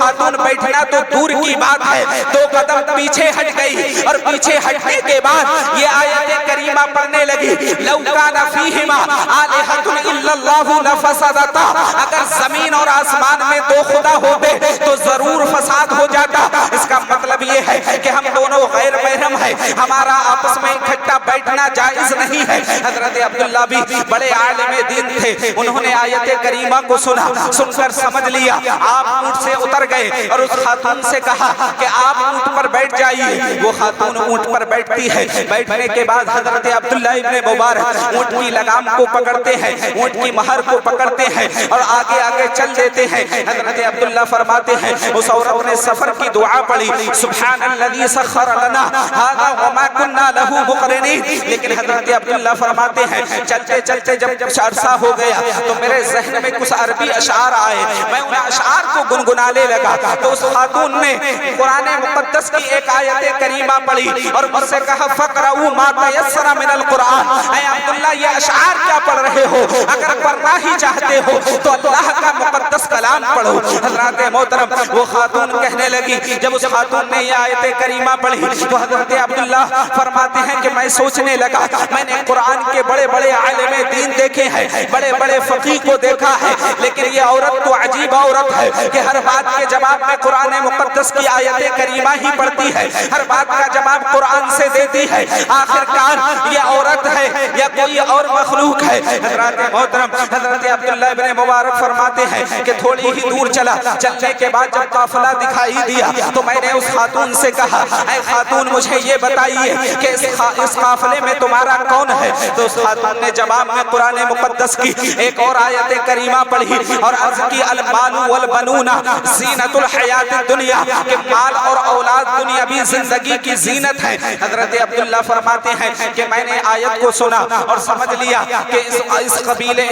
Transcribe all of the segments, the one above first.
خاتون بیٹھنا تو دور کی بات ہے، 2 قدم پیچھے ہٹ گئی اور پیچھے ہٹنے کے بعد یہ آیت کریمہ پڑھنے لگی، لو کان فیہما آلہۃ الا اللہ لفسدتا، اگر زمین اور آسمان میں 2 خدا ہوتے تو ضرور فساد ہو جاتا۔ اس کا مطلب یہ ہے کہ ہم دونوں غیر محرم ہیں، ہمارا آپس میں اکٹھا بیٹھنا جائز نہیں ہے۔ حضرت عبداللہ بھی بڑے عالم دین تھے، انہوں نے آیت کریمہ کو سنا، سن کر سمجھ لیا، آپ اونٹ سے اتر گئے اور اس خاتون سے کہا کہ آپ اونٹ پر بیٹھ جائیے۔ وہ خاتون اونٹ پر بیٹھتی ہے، بیٹھنے کے بعد حضرت عبداللہ ابن مبارک اونٹ کی لگام کو پکڑتے ہیں، اونٹ کی مہر کو پکڑتے ہیں اور آگے آگے چل دیتے ہیں۔ حضرت عبداللہ فرماتے ہیں اس عورت نے سفر کی دعا پڑھی، سبحان الذی سخر لنا ھذا وما كنا له مقرنین، لیکن حضرت عبداللہ فرماتے ہیں چلتے چلتے جب کچھ عرصہ ہو گیا تو میرے ذہن میں کچھ عربی اشعار آئے، میں ان اشعار کو گنگنانے لگا تو اس خاتون نے قرآن مقدس کی ایک آیت کریمہ پڑھی اور مجھ سے کہا فقرؤوا ما تیسر من القرآن، اے عبداللہ یہ اشعار کیا پڑھ رہے ہو؟ اگر پڑھنا ہی چاہتے ہو تو اللہ کا مقدس کلام پڑھو۔ حضرات محترم وہ خاتون کہنے لگی، جب اس خاتون نے یہ آیت کریمہ پڑھی تو حضرت عبداللہ فرماتے ہیں کہ میں سوچنے لگا، میں نے قرآن کے بڑے بڑے عالم دین دیکھے ہیں، بڑے بڑے فقیہ کو دیکھا ہے، لیکن یہ عورت تو عجیب عورت ہے کہ ہر بات کے جواب میں قرآن مقدس کی آیت کریمہ ہی پڑھتی ہے، ہر بات کا جواب قرآن سے دیتی ہے۔ آخرکار یہ عورت ہے یا کوئی اور مخلوق ہے؟ حضرات محترم حضرت عبداللہ ابن مبارک فرماتے ہیں کہ تھوڑی ہی دور چلا، چلنے کے بعد جب قافلہ دکھائی دیا تو میں نے اس خاتون سے کہا، اے خاتون مجھے یہ بتائیے کہ اس قافلے میں تمہارا کون ہے؟ تو اس خاتون نے جواب میں قرآن مقدس کی ایک اور آیت کریمہ پڑھی اور عرض کی المال والبنون زینت الحیات الدنیا، کہ مال اور اولاد دنیاوی زندگی کی زینت ہے۔ حضرت عبداللہ فرماتے ہیں کہ میں نے آیت کو سنا اور سمجھ لیا کہ اس قبیلے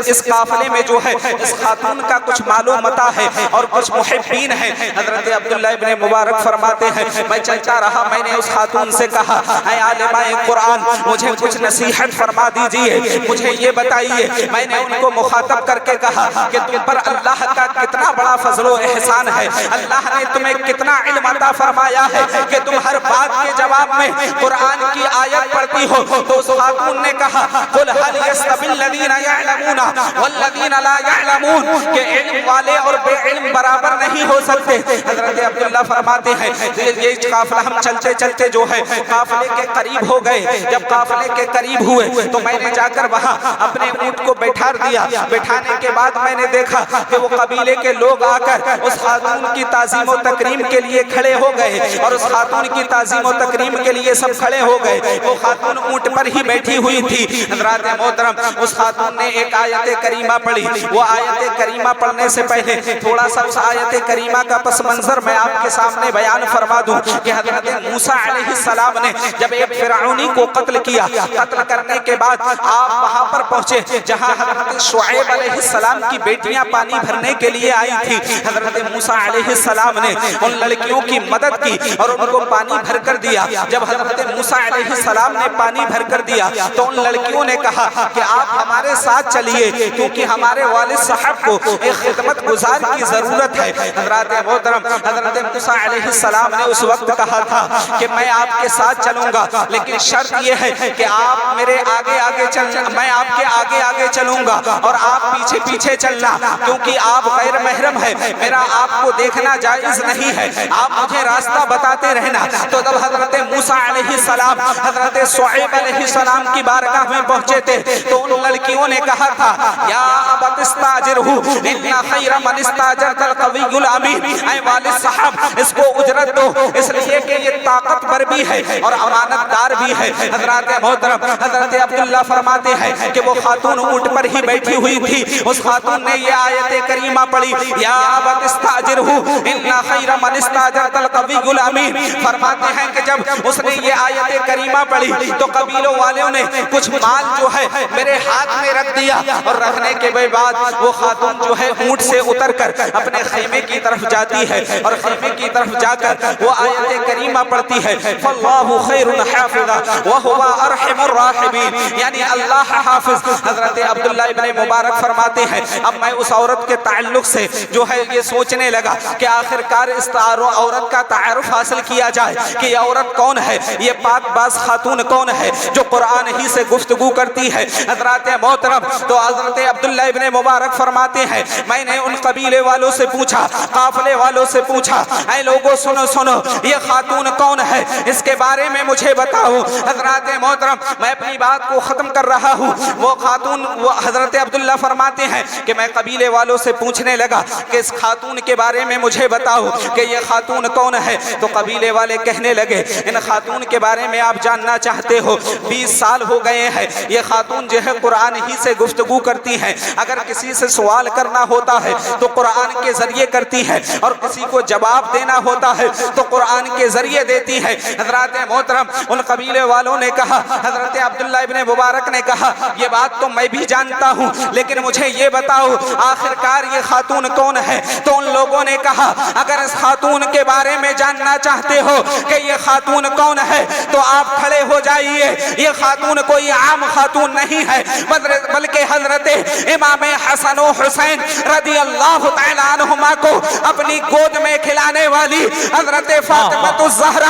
اس قافلے میں جو ہے اس خاتون کا کچھ مال و متاع ہے اور کچھ محبین ہیں۔ حضرت عبداللہ ابن مبارک فرماتے ہیں میں چلتا رہا، میں نے اس خاتون سے کہا، اے عالمہ قرآن مجھے کچھ نصیحت فرما دیجئے، مجھے یہ بتائیے۔ میں نے ان کو مخاطب کر کے کہا کہ تم پر اللہ کا کتنا بڑا فضل و احسان ہے، اللہ نے تمہیں کتنا علم عطا فرمایا ہے کہ تم ہر بات کے جواب میں قرآن کی آیت پڑھتی ہو۔ تو اس خاتون نے کہا قل هل يستوي الذين يعلمون والذين لا يعلمون، کہ علم والے اور بے علم برابر نہیں ہو سکتے۔ حضرت عبداللہ فرماتے ہیں یہ قافلہ ہم چلتے چلتے جو ہے قافلے کے قریب ہو گئے، جب قافلے کے قریب ہوئے تو میں نے جا کر وہاں اپنے اونٹ کو بیٹھا دیا۔ بٹھانے کے بعد میں نے دیکھا کہ وہ قبیلے کے لوگ آ کر اس خاتون کی تعظیم و تکریم کے لیے کھڑے ہو گئے اور اس خاتون کی تعظیم و تکریم کے لیے سب کھڑے ہو گئے۔ وہ خاتون اونٹ پر ہی بیٹھی ہوئی تھی۔ حضرات محترم اس خاتون نے ایک آیت کریمہ پڑھی، وہ آیت کریمہ پڑھنے سے پہلے تھوڑا سا اس آیت کریمہ کا پس منظر میں آپ کے سامنے بیان فرما دوں کہ حضرت موسیٰ علیہ السلام نے جب ایک فرعونی کو قتل کیا، قتل کرنے کے بعد آپ وہاں پر پہنچے جہاں حضرت شعیب علیہ السلام کی بیٹیاں پانی بھرنے کے لیے آئی تھی۔ حضرت موسیٰ علیہ السلام نے ان لڑکیوں کی مدد کی اور ان کو پانی بھر کر دیا۔ جب حضرت موسیٰ علیہ السلام نے پانی بھر کر دیا تو ان لڑکیوں نے کہا کہ آپ ہمارے ساتھ چلیے کیونکہ ہمارے والد صاحب کو ایک خدمت گزار کی ضرورت ہے۔ حضرات محترم حضرت موسیٰ علیہ السلام نے اس وقت کہا تھا کہ میں آپ کے ساتھ چلوں گا، لیکن شرط یہ ہے کہ آپ میرے آگے آگے چلنا، میں آپ کے آگے آگے چلوں گا اور آپ پیچھے پیچھے چلنا، کیونکہ آپ غیر محرم ہے، میرا آپ کو دیکھنا جائز نہیں ہے، آپ مجھے راستہ بتاتے رہنا۔ تو جب حضرت موسیٰ علیہ السلام حضرت شعیب علیہ السلام کی بارگاہ میں پہنچے تھے تو ان لڑکیوں نے کہا تھا یا ابت استاجرہ ان خیر من استاجرت القوی الامین، اے والد صاحب اس کو اجرت دو، اس لیے کہ یہ طاقتور بھی ہے اور امانت دار بھی ہے۔ حضرات محترم حضرت عبداللہ فرماتے ہیں کہ وہ خاتون اونٹ پر ہی بیٹھی ہوئی تھی، اس خاتون نے یہ آیت کریمہ پڑھی یا ابت استاجرہ ان خیر من استاجرت القوی الامین۔ فرماتے ہیں کہ جب اس نے یہ آیت کریمہ پڑھی تو قبیلوں والوں نے کچھ مال جو ہے میرے ہاتھ میں رکھ دیا اور رکھنے کے بعد وہ خاتون جو ہے اونٹ سے اتر کر اپنے خیمے کی طرف جاتی ہے اور خیمے کی طرف جا کر وہ آیت کریمہ پڑھتی ہے فاللہ خیر حافظا، وهو ارحم الراحمین، یعنی اللہ حافظ حضرت عبداللہ ابن مبارک فرماتے ہیں اب میں اس عورت کے تعلق سے جو ہے یہ سوچنے لگا کہ آخر کار اس عورت کا تعارف حاصل کیا جائے کہ یہ عورت کون ہے، یہ پاک باز خاتون کون ہے جو قرآن ہی سے گفتگو کرتی ہے۔ حضرات محترم، تو حضرت عبداللہ ابن مبارک فرماتے ہیں میں نے ان قبیلے والوں سے پوچھا، قافلے والوں سے پوچھا، اے لوگو سنو سنو یہ خاتون کون ہے، اس کے بارے میں مجھے بتاؤ۔ حضرات محترم، میں اپنی بات کو ختم کر رہا ہوں۔ وہ خاتون، وہ حضرت عبداللہ فرماتے ہیں کہ میں قبیلے والوں سے پوچھنے لگا کہ اس خاتون کے بارے میں مجھے بتاؤ کہ یہ خاتون کون ہے، تو قبیلے والے کہنے لگے ان خاتون کے بارے میں آپ جاننا چاہتے ہو، 20 سال ہو گئے ہیں یہ خاتون جو ہے قرآن ہی سے گفتگو کرتی ہیں، اگر کسی سے سوال کرنا ہوتا ہے تو قرآن کے ذریعے کرتی ہے، اور کسی کو جواب دینا ہوتا ہے تو قرآن کے ذریعے دیتی ہے۔ حضرات محترم، ان قبیلے والوں نے کہا، حضرت عبداللہ ابن مبارک نے کہا یہ بات تو میں بھی جانتا ہوں لیکن مجھے یہ بتاؤ آخر کار یہ خاتون کون ہے۔ تو ان لوگوں نے کہا اگر اس خاتون کے بارے میں جاننا چاہتے ہو کہ یہ خاتون کون ہے تو آپ کھڑے ہو جائیے، یہ خاتون کوئی عام خاتون نہیں ہے بلکہ حضرت امام حسن و حسین رضی اللہ تعالیٰ عنہما کو اپنی گود میں کھلانے والی حضرت فاطمہ الزہرا